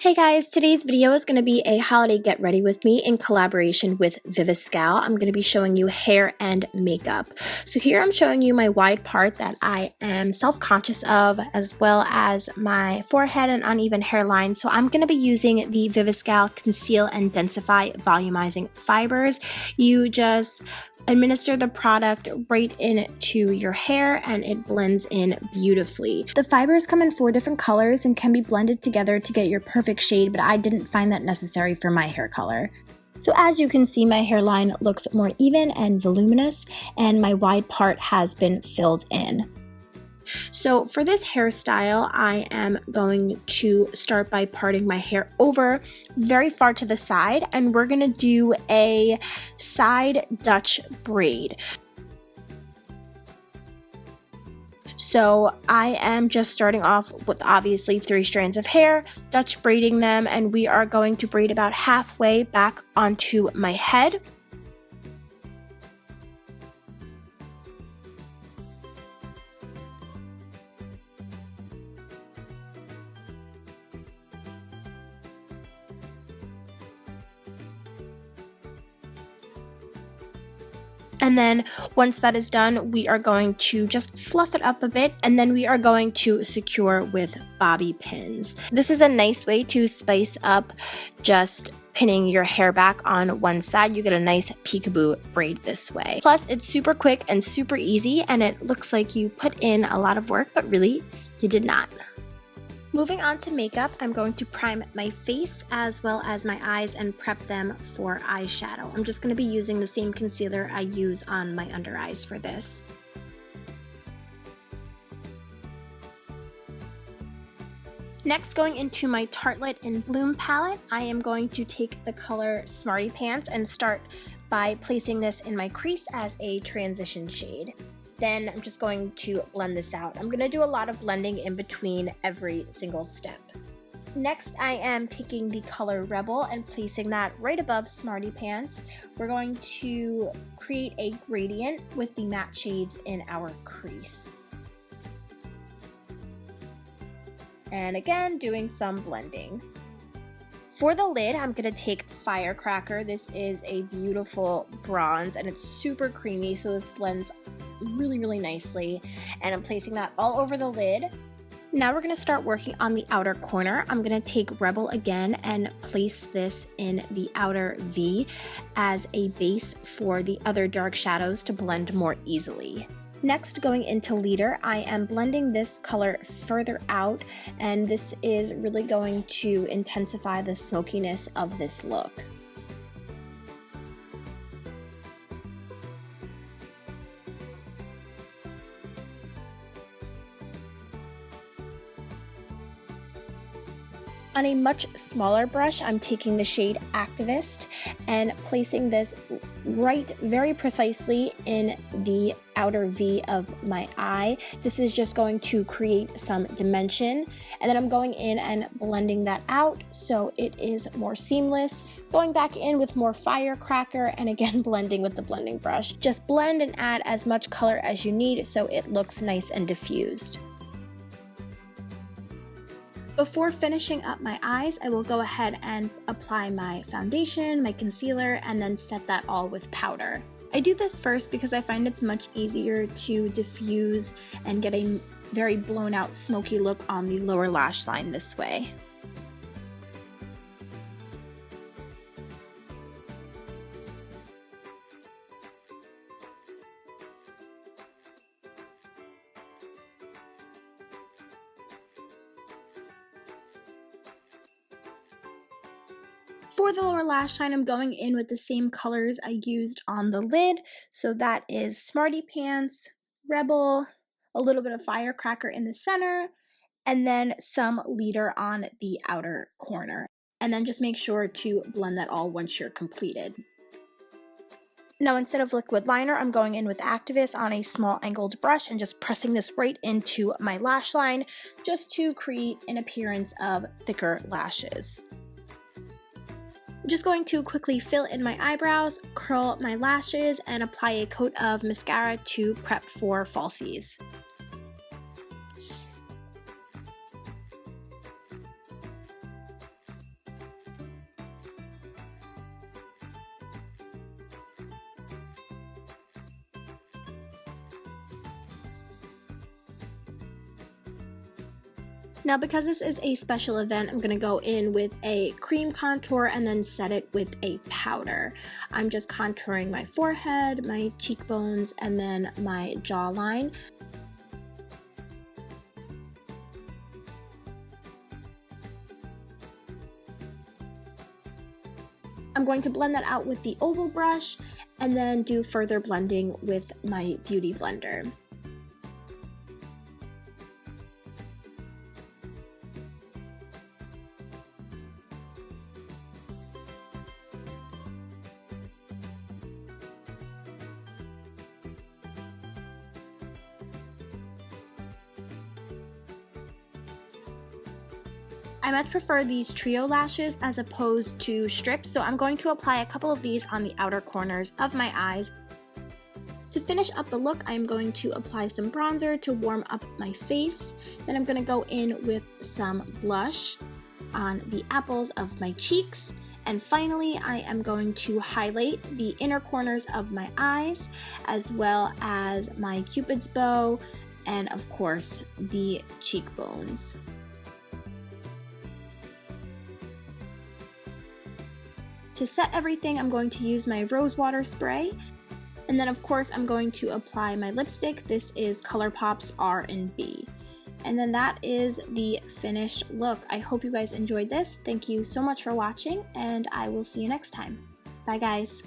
Hey guys, today's video is going to be a holiday get ready with me in collaboration with Viviscal. I'm going to be showing you hair and makeup. So here I'm showing you my wide part that I am self-conscious of, as well as my forehead and uneven hairline. So I'm going to be using the Viviscal Conceal and Densify Volumizing Fibers. You just administer the product right into your hair and it blends in beautifully. The fibers come in 4 different colors and can be blended together to get your perfect shade, but I didn't find that necessary for my hair color. So as you can see, my hairline looks more even and voluminous, and my wide part has been filled in. So for this hairstyle, I am going to start by parting my hair over very far to the side, and we're going to do a side Dutch braid. So I am just starting off with obviously 3 strands of hair, Dutch braiding them, and we are going to braid about halfway back onto my head. And then once that is done, we are going to just fluff it up a bit, and then we are going to secure with bobby pins. This is a nice way to spice up just pinning your hair back on one side. You get a nice peekaboo braid this way. Plus, it's super quick and super easy, and it looks like you put in a lot of work, but really, you did not. Moving on to makeup, I'm going to prime my face as well as my eyes and prep them for eyeshadow. I'm just going to be using the same concealer I use on my under eyes for this. Next, going into my Tartelette in Bloom palette, I am going to take the color Smarty Pants and start by placing this in my crease as a transition shade. Then I'm just going to blend this out. I'm going to do a lot of blending in between every single step. Next, I am taking the color Rebel and placing that right above Smarty Pants. We're going to create a gradient with the matte shades in our crease. And again, doing some blending. For the lid, I'm going to take Firecracker. This is a beautiful bronze and it's super creamy, so this blends really nicely, and I'm placing that all over the lid. Now we're going to start working on the outer corner. I'm going to take Rebel again and place this in the outer V as a base for the other dark shadows to blend more easily. Next, going into Leader, I am blending this color further out, and this is really going to intensify the smokiness of this look. On a much smaller brush, I'm taking the shade Activist and placing this right very precisely in the outer V of my eye. This is just going to create some dimension, and then I'm going in and blending that out so it is more seamless. Going back in with more Firecracker and again blending with the blending brush. Just blend and add as much color as you need so it looks nice and diffused. Before finishing up my eyes, I will go ahead and apply my foundation, my concealer, and then set that all with powder. I do this first because I find it's much easier to diffuse and get a very blown out smoky look on the lower lash line this way. For the lower lash line, I'm going in with the same colors I used on the lid. So that is Smarty Pants, Rebel, a little bit of Firecracker in the center, and then some Leader on the outer corner. And then just make sure to blend that all once you're completed. Now instead of liquid liner, I'm going in with Activist on a small angled brush and just pressing this right into my lash line just to create an appearance of thicker lashes. I'm just going to quickly fill in my eyebrows, curl my lashes, and apply a coat of mascara to prep for falsies. Now because this is a special event, I'm going to go in with a cream contour and then set it with a powder. I'm just contouring my forehead, my cheekbones, and then my jawline. I'm going to blend that out with the oval brush and then do further blending with my beauty blender. I much prefer these trio lashes as opposed to strips, so I'm going to apply a couple of these on the outer corners of my eyes. To finish up the look, I'm going to apply some bronzer to warm up my face. Then I'm going to go in with some blush on the apples of my cheeks. And finally, I am going to highlight the inner corners of my eyes, as well as my Cupid's bow, and of course, the cheekbones. To set everything, I'm going to use my rose water spray. And then of course, I'm going to apply my lipstick. This is ColourPop's R&B. And then that is the finished look. I hope you guys enjoyed this. Thank you so much for watching, and I will see you next time. Bye guys.